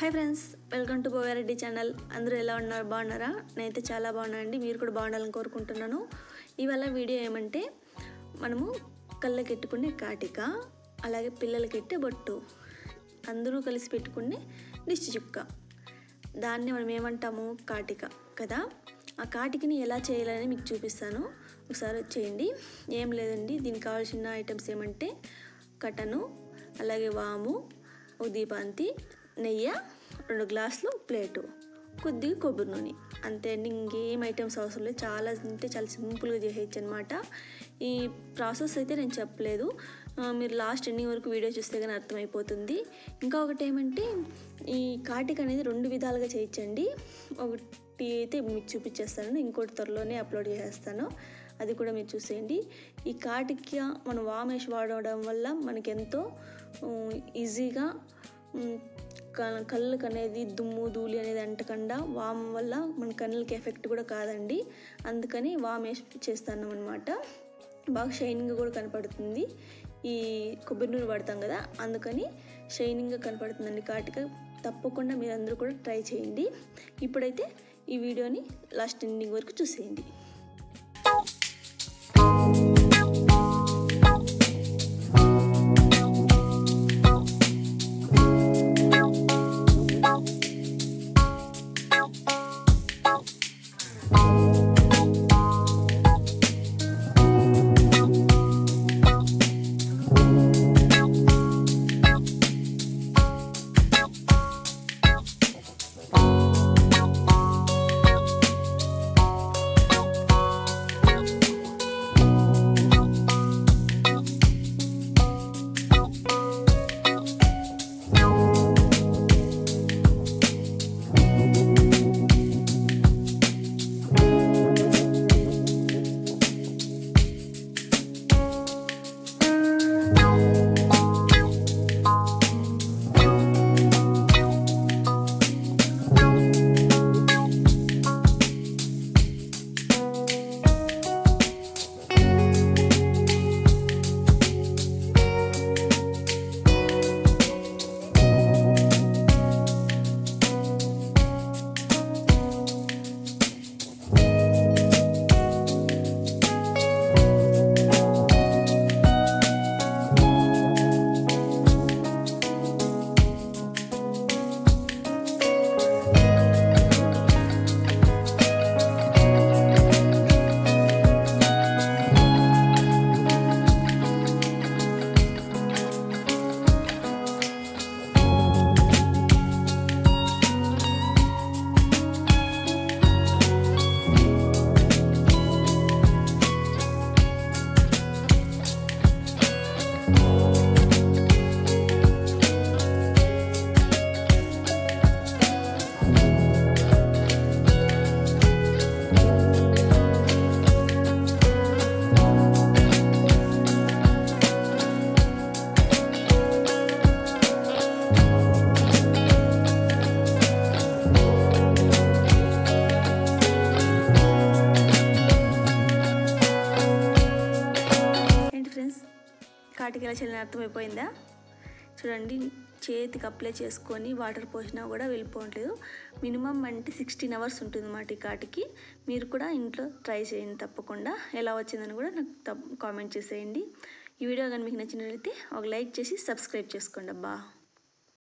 Hi friends, welcome to Bovareddy channel. అందరూ ఎలా ఉన్నారు? బాగున్నారా? నేనైతే చాలా బాగున్నానండి. మీరు కూడా బాగుండాలని కోరుకుంటున్నాను. ఇవాళ వీడియో ఏమంటే మనము కళ్ళకెట్టుకునే కాటిక, అలాగే పిల్లలకెట్టే బొట్టు, అందరూ కలిసి పెట్టుకునే దిష్టి చుక్క, దాన్ని మనం ఏమంటాము? కాటిక కదా. ఆ కాటికని ఎలా చేయాలని మీకు చూపిస్తాను. ఒకసారి వచ్చేయండి. ఏం లేదండి, దీనికి కావాల్సిన ఐటమ్స్ ఏమంటే కటను, అలాగే వాము, ఒక దీపాంతి, నెయ్యి, 2 గ్లాసులు ప్లేటు, కొద్దిగా కొబ్బరి నూనె, అంతే అండి. ఇంకేం ఐటమ్స్ అవసరం లేదు. చాలా అంటే చాలా సింపుల్గా చేసేయచ్చు అనమాట. ఈ ప్రాసెస్ అయితే నేను చెప్పలేదు, మీరు లాస్ట్ ఎండింగ్ వరకు వీడియో చూస్తే కానీ అర్థమైపోతుంది. ఇంకా ఒకటి ఏమంటే ఈ కాటిక అనేది 2 విధాలుగా చేయొచ్చండి. ఒకటి అయితే మీకు చూపించేస్తాను, ఇంకోటి త్వరలోనే అప్లోడ్ చేసేస్తాను, అది కూడా మీరు చూసేయండి. ఈ కాటిక మనం వామేసి వాడడం వల్ల మనకి ఎంతో ఈజీగా కళ్ళకి అనేది దుమ్ము ధూళి అనేది అంటకుండా, వామ్ వల్ల మన కళ్ళకి ఎఫెక్ట్ కూడా కాదండి. అందుకని వామ్ వేసి చేస్తాను అనమాట. బాగా షైనింగ్గా కూడా కనపడుతుంది. ఈ కొబ్బరి నూనె పడతాం కదా, అందుకని షైనింగ్గా కనపడుతుందండి కాటిక. తప్పకుండా మీరు అందరూ కూడా ట్రై చేయండి. ఇప్పుడైతే ఈ వీడియోని లాస్ట్ ఎండింగ్ వరకు చూసేయండి. కాటిక ఎలా చేయాలని అర్థమైపోయిందా? చూడండి, చేతికి అప్లై చేసుకొని వాటర్ పోసినా కూడా వెళ్ళిపోవట్లేదు. మినిమం అంటే 16 అవర్స్ ఉంటుంది అన్నమాట ఈ కాటికి. మీరు కూడా ఇంట్లో ట్రై చేయండి తప్పకుండా. ఎలా వచ్చిందని కూడా నాకు కామెంట్ చేసేయండి. ఈ వీడియో కానీ మీకు నచ్చినట్లయితే ఒక లైక్ చేసి సబ్స్క్రైబ్ చేసుకోండి అబ్బా.